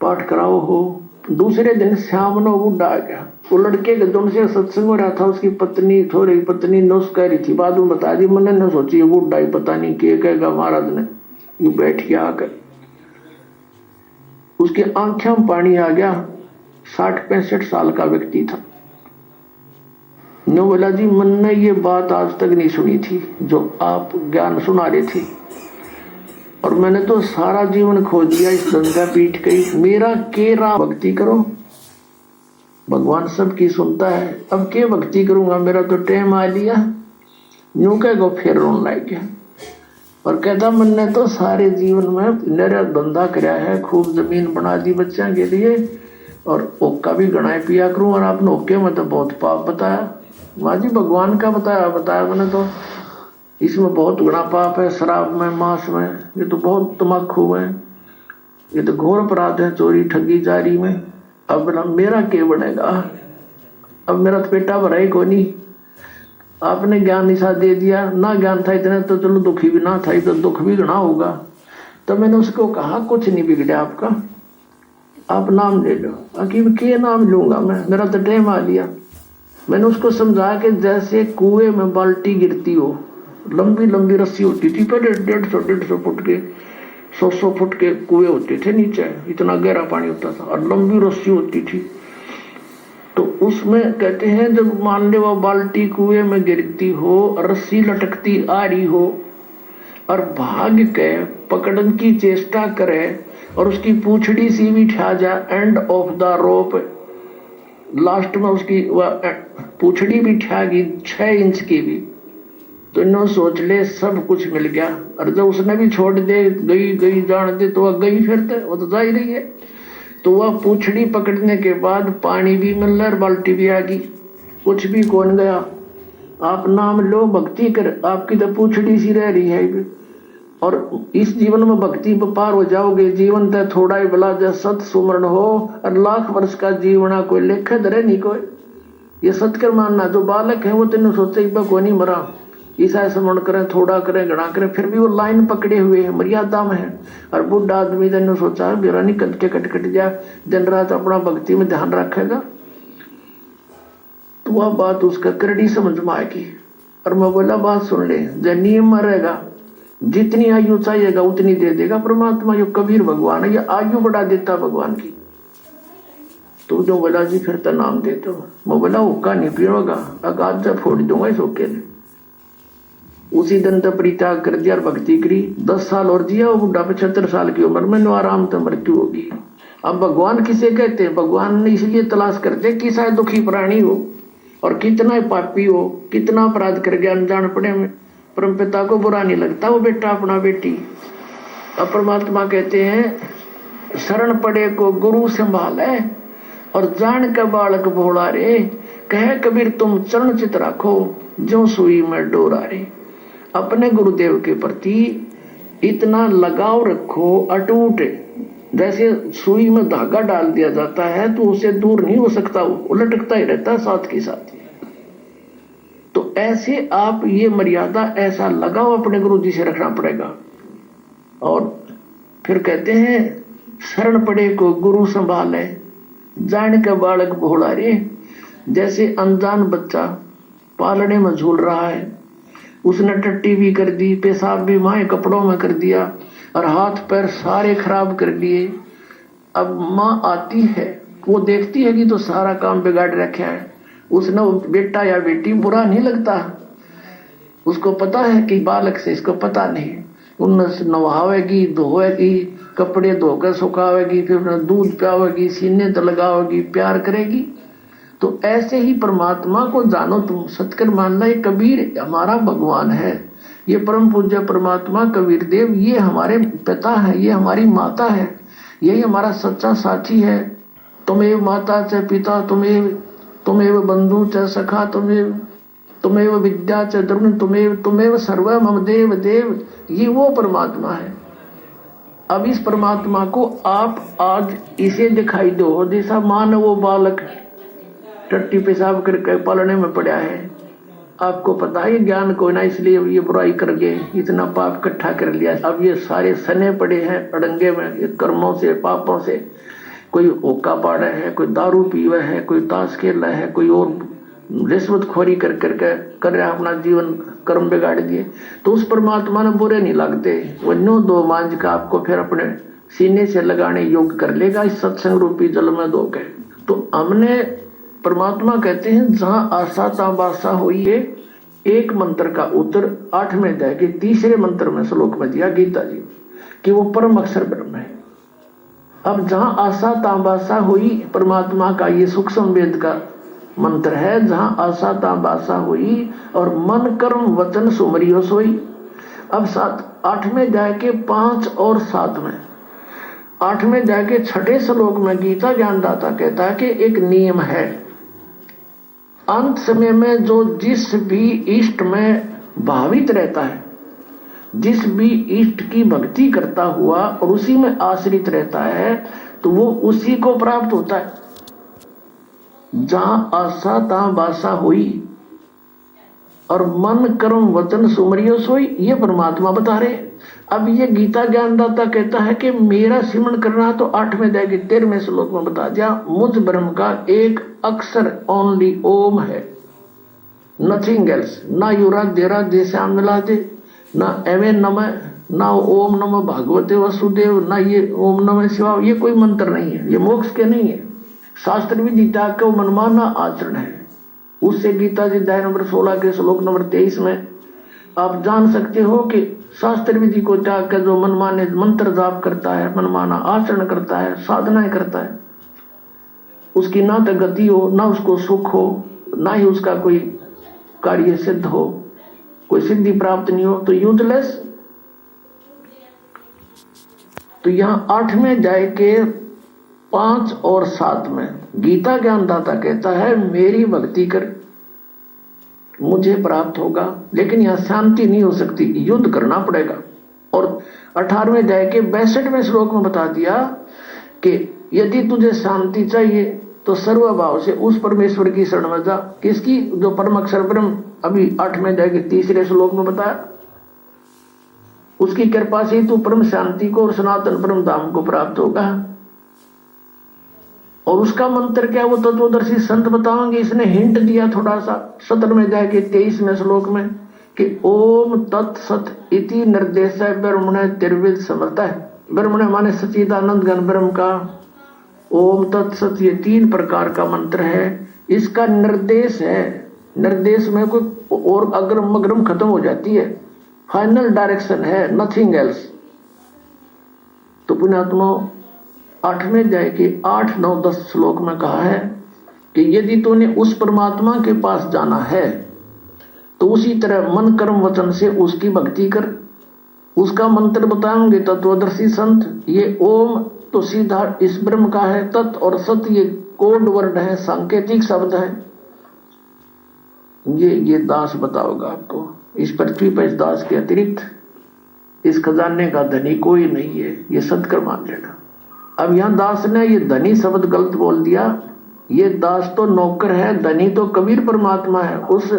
पाठ कराओ हो। दूसरे दिन शाम नो बुढ़ा आ गया। वो लड़के के दोनों से सत्संग हो रहा था, उसकी पत्नी थोड़ी पत्नी नुस कह रही थी, बाद में बता दी। मैंने न सोची बुढ़ा ही पता नहीं क्या कहेगा महाराज ने। यू बैठ के आकर उसकी आंखों में पानी आ गया। 60-65 साल का व्यक्ति था। नो बोला जी मैंने ये बात आज तक नहीं सुनी थी जो आप ज्ञान सुना रहे थे, और मैंने तो सारा जीवन खो दिया इस गंगा पीठ गई। मेरा के राम भक्ति करो, भगवान सबकी सुनता है। अब के भक्ति करूंगा, मेरा तो टाइम आ लिया। यूं कह गो फिर रोन लाग गया और कहता मैंने तो सारे जीवन में मेरा धंधा कराया है, खूब जमीन बना दी बच्चों के लिए, और ओक्का भी गणाए पिया करूं, और आपने ओके में तो बहुत पाप बताया। माँ जी भगवान का बताया मैंने तो इसमें बहुत गुना पाप है, शराब में, मांस में, ये तो बहुत तम्बाकू है, ये तो घोर अपराध है, चोरी ठगी जारी में। अब मेरा क्या बनेगा, अब मेरा तो पेटा भरा ही को नहीं। आपने ज्ञान निशा दे दिया, ना ज्ञान था इतना तो चलो दुखी भी ना था, तो दुख भी घना होगा। तो मैंने उसको कहा कुछ नहीं बिगड़ा आपका, आप नाम ले लो। अकीब के नाम लूंगा मैं, मेरा तो टाइम आ लिया। मैंने उसको समझा कि जैसे कुएं में बाल्टी गिरती हो, लंबी लंबी रस्सी होती थी पहले, 150 फुट के 100 फुट के कुएं होते थे नीचे, इतना गहरा पानी होता था, और लंबी रस्सी होती थी। तो उसमें कहते हैं जब मान ले वो बाल्टी कुएं में गिरती हो, रस्सी लटकती आ रही हो, और भाग के पकड़न की चेष्टा करे, और उसकी पूछड़ी सी भी ठा जाए end of the rope, last में उसकी पूछड़ी भी ठा गई 6 इंच की भी, तो इन्हों सोच ले सब कुछ मिल गया। और जब उसने भी छोड़ दे, गई जान दे, तो वह गई फिरते, वो तो जा ही रही है। तो वह पूछड़ी पकड़ने के बाद पानी भी मिल रहा, बाल्टी भी आ गई, कुछ भी कौन गया। आप नाम लो, भक्ति कर, आपकी तो पूछड़ी सी रह रही है। और इस जीवन में भक्ति पर पार हो जाओगे। जीवन तो थोड़ा ही भला जब सत सुमरण हो, और लाख वर्ष का जीवना कोई लेख धरे नहीं कोई। ये सत्कर मानना, जो बालक है वो तेने सोचे को नहीं मरा, ईसा स्मरण करें, थोड़ा करें, घना करें, फिर भी वो लाइन पकड़े हुए है, मर्यादा में है। और बुढ़ा आदमी ने सोचा मेरा नहीं कट जाए, दिन रात अपना भक्ति में ध्यान रखेगा, तो वह बात उसका करड़ी समझ में आएगी। और मैं बोला बात सुन ले, जब नियम में रहेगा, जितनी आयु चाहिएगा उतनी दे देगा परमात्मा। जो कबीर भगवान है, ये आयु बढ़ा देता भगवान की। तो जो बोला जी फिर तो नाम दे दो। मैं बोला हुक्का नहीं पियोगा, अगाध जब फोड़ दूंगा इस हुक्के ने। उसी दिन तो परित्याग कर दिया और भक्ति करी। 10 साल और जिया, वो बुढ़ा 75 साल की उम्र में नो आराम तो मृत्यु होगी। अब भगवान किसे कहते हैं? भगवान ने इसलिए तलाश करते कि शायद दुखी प्राणी हो, और कितना पापी हो, कितना अपराध कर गया अनजान पड़े में, परम पिता को बुरा नहीं लगता वो बेटा अपना बेटी। अब परमात्मा कहते हैं शरण पड़े को गुरु संभाले, और जान का बालक भोला रे, कहे कबीर तुम चरण चित राखो, जो सुई में डोरा रे। अपने गुरुदेव के प्रति इतना लगाव रखो अटूट, जैसे सुई में धागा डाल दिया जाता है तो उसे दूर नहीं हो सकता, वो लटकता ही रहता है साथ के साथ। तो ऐसे आप ये मर्यादा, ऐसा लगाव अपने गुरु जी से रखना पड़ेगा। और फिर कहते हैं शरण पड़े को गुरु संभाले, जान का बालक भोला रे। जैसे अनजान बच्चा पालने में झूल रहा है, उसने टट्टी भी कर दी, पेशाब भी माए कपड़ों में कर दिया, और हाथ पैर सारे खराब कर दिए। अब माँ आती है, वो देखती है कि तो सारा काम बिगाड़ रखा है, उसने बेटा या बेटी बुरा नहीं लगता, उसको पता है कि बालक से इसको पता नहीं। उन्हें नवावेगी, धोएगी, कपड़े धोकर सुखावेगी, फिर उन्हें दूध पियावेगी, सीने तो लगावेगी, प्यार करेगी। तो ऐसे ही परमात्मा को जानो तुम, सतकर मानना। ये कबीर हमारा भगवान है, ये परम पूज्य परमात्मा कबीर देव, ये हमारे पिता है, ये हमारी माता है, यही हमारा सच्चा साथी है। तुमेव माता च पिता, तुमेव बंधु च सखा, तुमेव विद्या च द्रविण, तुमेव सर्व मम देव देव। ये वो परमात्मा है। अब इस परमात्मा को आप आज इसे दिखाई दो, जैसा मान वो बालक टट्टी पेशाब करके पालने में पड़ा है, आपको पता है ज्ञान को ना, इसलिए ये बुराई कर गए, इतना पाप इकट्ठा कर लिया। अब ये सारे सने पड़े हैं अड़ंगे में, ये कर्मों से, पापों से। कोई ओका पाड़ा है, कोई दारू पीवा है, कोई ताश खेल रहा है, कोई और रिश्वतखोरी कर रहा है, अपना जीवन कर्म बिगाड़ दिए, तो उस परमात्मा ने बुरे नहीं लगते। वो नो दो मांझ का आपको फिर अपने सीने से लगाने योग्य कर लेगा इस सत्संग रूपी जल में दो के। तो हमने परमात्मा कहते हैं जहां आशा ताबाशा हुई है, एक मंत्र का उत्तर 8वें अध्याय के 3रे मंत्र में श्लोक में दिया गीता जी कि वो परम अक्षर ब्रह्म है। अब जहां आशा ताबाशा हुई, परमात्मा का ये सूक्ष्म वेद का मंत्र है, जहां आशा ताबाशा हुई और मन कर्म वचन सुमरियो सोई। अब 8वें अध्याय के 5 और 7 में, 8वें अध्याय के 6ठे श्लोक में गीता ज्ञानदाता कहता है कि एक नियम है, अंत समय में जो जिस भी इष्ट में भावित रहता है, जिस भी इष्ट की भक्ति करता हुआ और उसी में आश्रित रहता है, तो वो उसी को प्राप्त होता है। जहां आशा तहां बासा हुई और मन कर्म वचन सुमरियो सोई, ये परमात्मा बता रहे। अब ये गीता ज्ञानदाता कहता है कि मेरा सिमरण करना, तो 8वें अध्याय के 13वें श्लोक में बता दिया, मुझ ब्रह्म का एक अक्षर ओनली ओम है, नथिंग एल्स। ना युरा देरा देश्याम मिला दे, ना एवे नमः, ना ओम नमः भागवते वसुदेव, ना ये ओम नमः शिवाय, ये कोई मंत्र नहीं है, ये मोक्ष के नहीं है। शास्त्र विधि त्याग का मनमाना आचरण है। उससे गीता जी अध्याय नंबर 16 के श्लोक नंबर 23 में आप जान सकते हो कि शास्त्र विधि को त्याग कर जो मनमाने मंत्र जाप करता है, मनमाना आचरण करता है, साधनाएं करता है, उसकी ना तो गति हो, ना उसको सुख हो, ना ही उसका कोई कार्य सिद्ध हो, कोई सिद्धि प्राप्त नहीं हो, तो यूजलेस। तो यहाँ 8वें अध्याय के 5 और 7 में गीता ज्ञानदाता कहता है मेरी भक्ति कर मुझे प्राप्त होगा, लेकिन यहाँ शांति नहीं हो सकती, युद्ध करना पड़ेगा। और 18वें अध्याय के 62वें श्लोक में बता दिया कि यदि तुझे शांति चाहिए तो सर्वभाव से उस परमेश्वर की शरण में जा। किसकी? जो परम अक्षर ब्रह्म अभी 8वें अध्याय के 3रे श्लोक में बताया, उसकी कृपा से तू परम शांति को और सनातन परम धाम को प्राप्त होगा। और उसका मंत्र क्या, वो तत्वदर्शी संत बताएंगे। इसने हिंट दिया थोड़ा सा 17वें अध्याय के 23वें श्लोक में कि ओम तत्सत इति निर्देश ब्रह्मणे त्रिविध समर्थ है। ब्रह्मणे माने सच्चिदानंद घन ब्रह्म का ओम तत्सत, ये 3 प्रकार का मंत्र है। इसका निर्देश है, निर्देश में कोई और अग्रम अग्रम खत्म हो जाती है, फाइनल डायरेक्शन है, नथिंग एल्स। तो पुण्यात्मा 8वें अध्याय के 8, 9, 10 श्लोक में कहा है कि यदि तूने उस परमात्मा के पास जाना है तो उसी तरह मन कर्म वचन से उसकी भक्ति कर। उसका मंत्र बताएंगे तत्वदर्शी संत। ये ओम तो सीधा इस ब्रह्म का है, तत् और सत ये कोड वर्ड है, सांकेतिक शब्द है। ये दास बताओगा आपको। इस पृथ्वी पर इस दास के अतिरिक्त इस खजाने का धनी कोई नहीं है, ये सत्कर मान लेना। अब यहां दास ने ये धनी शब्द गलत बोल दिया। ये दास तो नौकर है, धनी तो कबीर परमात्मा है। उस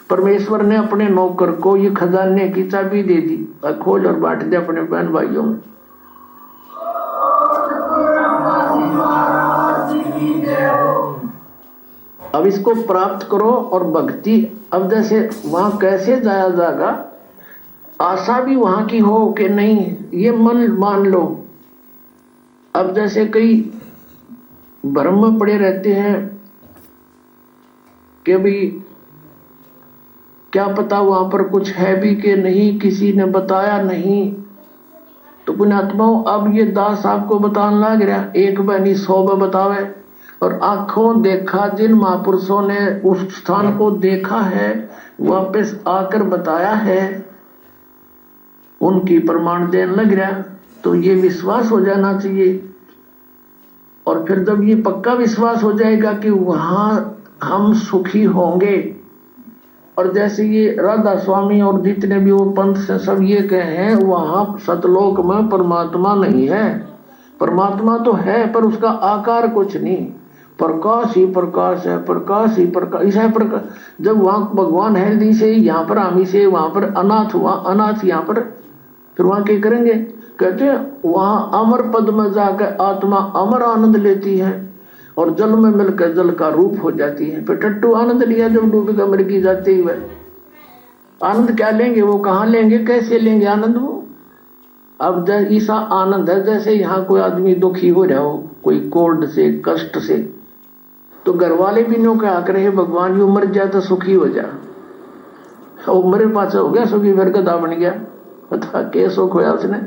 परमेश्वर ने अपने नौकर को ये खजाने की चाबी दे दी, खोल और बांट दे अपने बहन भाइयों में। अब इसको प्राप्त करो और भक्ति। अब जैसे वहां कैसे जाया जाएगा, आशा भी वहां की हो कि नहीं, ये मन मान लो। अब जैसे कई भ्रम में पड़े रहते हैं कि भी क्या पता वहां पर कुछ है भी कि नहीं, किसी ने बताया नहीं। तो पुण्यात्माओं, अब ये दास आपको बताने लग रहा, एक बहनी 100 बतावे। और आंखों देखा जिन महापुरुषों ने उस स्थान को देखा है, वापस आकर बताया है, उनकी प्रमाण देने लग रहा। तो ये विश्वास हो जाना चाहिए। और फिर जब ये पक्का विश्वास हो जाएगा कि वहां हम सुखी होंगे, और जैसे ये राधा स्वामी और जितने भी वो पंथ से सब ये कहे हैं, वहां सतलोक में परमात्मा नहीं है। परमात्मा तो है पर उसका आकार कुछ नहीं, प्रकाश ही प्रकाश है, प्रकाश ही प्रकाश, ऐसा प्रकाश। जब वहां भगवान हेल्दी से यहाँ पर आमी से, वहां पर अनाथ हुआ अनाथ यहाँ पर, फिर वहां क्या करेंगे? कहते हैं वहां अमर पद में जाकर आत्मा अमर आनंद लेती है और जल में मिलकर जल का रूप हो जाती है। फिर टट्टू आनंद लिया जब डूबी का मृगी जाते हुए, आनंद क्या लेंगे, वो कहाँ लेंगे, कैसे लेंगे आनंद वो। अब ऐसा आनंद है जैसे यहाँ कोई आदमी दुखी हो रहा हो कोई कोल्ड से कष्ट से, तो घर वाले भी नो क्या करे भगवान यू मर जाए तो सुखी हो जा, और मेरे पास हो गया सुखी, फिर गधा बन गया, पता के सुख होया उसने।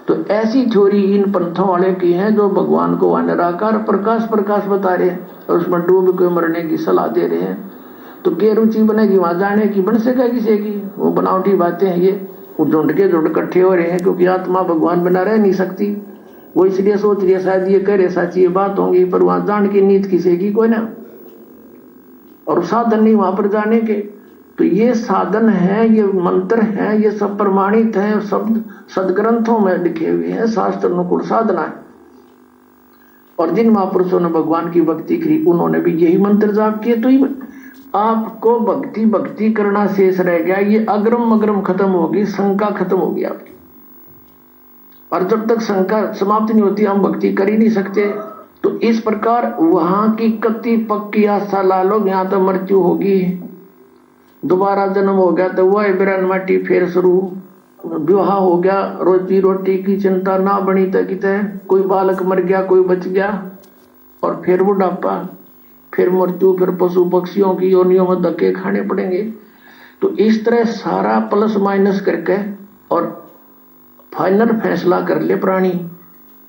तो ऐसी थ्योरी इन पंथों वाले की है जो भगवान को वह निराकार प्रकाश बता रहे हैं और उसमें डूब के मरने की सलाह दे रहे हैं। तो क्या रुचि बनेगी वहां जाने की, बन सके किसी की, वो बनावटी बातें हैं ये, वो झुंड के झुंड इकट्ठे हो रहे हैं क्योंकि आत्मा भगवान बना रह नहीं सकती। वो इसलिए सोच रही है शायद ये कह रहे साची ये बात होंगी, पर वहां जान की नीत किसी की कोई ना, और साधन नहीं वहां पर जाने के। तो ये साधन है, ये मंत्र है, ये सब प्रमाणित है, शब्द सदग्रंथों में लिखे हुए हैं, शास्त्र अनुकूल साधना है। और जिन महापुरुषों ने भगवान की भक्ति की उन्होंने भी यही मंत्र जाप किए। तो आपको भक्ति करना शेष रह गया, ये अग्रम अग्रम खत्म होगी, शंका खत्म होगी आपकी। और जब तक शंका समाप्त नहीं होती हम भक्ति कर ही नहीं सकते। तो इस प्रकार वहां की कति पक्की आस्था ला लो, यहाँ तो मृत्यु होगी, दोबारा जन्म हो गया तो वह बिरन माटी फिर शुरू, विवाह हो गया, रोजी रोटी की चिंता ना बनी तो किते, कोई बालक मर गया कोई बच गया, और फिर बुढ़ापा, फिर मृत्यु, फिर पशु पक्षियों की योनियों में धक्के खाने पड़ेंगे। तो इस तरह सारा प्लस माइनस करके और फाइनल फैसला कर ले प्राणी,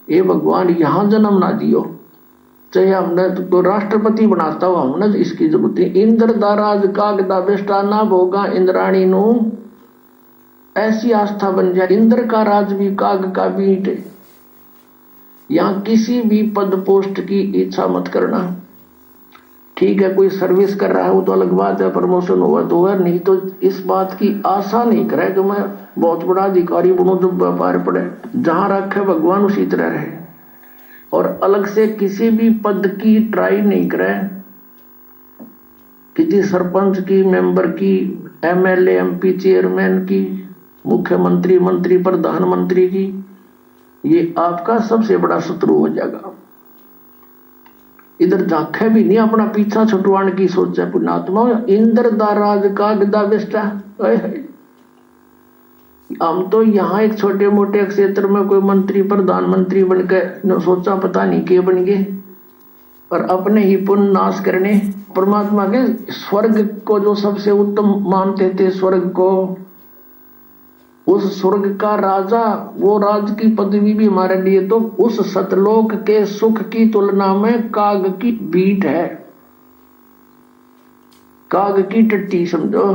ये भगवान यहां जन्म ना दियो, चाहे हमने तो राष्ट्रपति बनाता हो हमने इसकी जरूरत है। इंद्र दाराज कागदा बेस्टा ना भोगा इंद्राणी नु, ऐसी आस्था बन जाए इंद्र का राज भी काग का बीट। यहाँ किसी भी पद पोस्ट की इच्छा मत करना। ठीक है कोई सर्विस कर रहा है वो तो अलग बात है, प्रमोशन हुआ तो हुआ, नहीं तो इस बात की आशा नहीं करे कि मैं बहुत बड़ा अधिकारी बनूं जब व्यापार पड़े। जहां रखे भगवान उसी तरह रहे, और अलग से किसी भी पद की ट्राई नहीं करे, किसी सरपंच की, मेंबर की, एमएलए एमपी चेयरमैन की, मुख्यमंत्री मंत्री प्रधानमंत्री की, ये आपका सबसे बड़ा शत्रु हो जाएगा। इधर झांके भी नहीं, अपना पीछा छुटवाने की सोचा पुण्यात्मा। इंद्र दाराज का गदा बेस्टा, हम तो यहाँ एक छोटे मोटे क्षेत्र में कोई मंत्री प्रधानमंत्री बनकर सोचा पता नहीं के बन गए, पर अपने ही पुण्य नाश करने। परमात्मा के स्वर्ग को जो सबसे उत्तम मानते थे, स्वर्ग को, उस स्वर्ग का राजा, वो राज की पदवी भी हमारे लिए तो उस सतलोक के सुख की तुलना में काग की बीट है, काग की टट्टी समझो।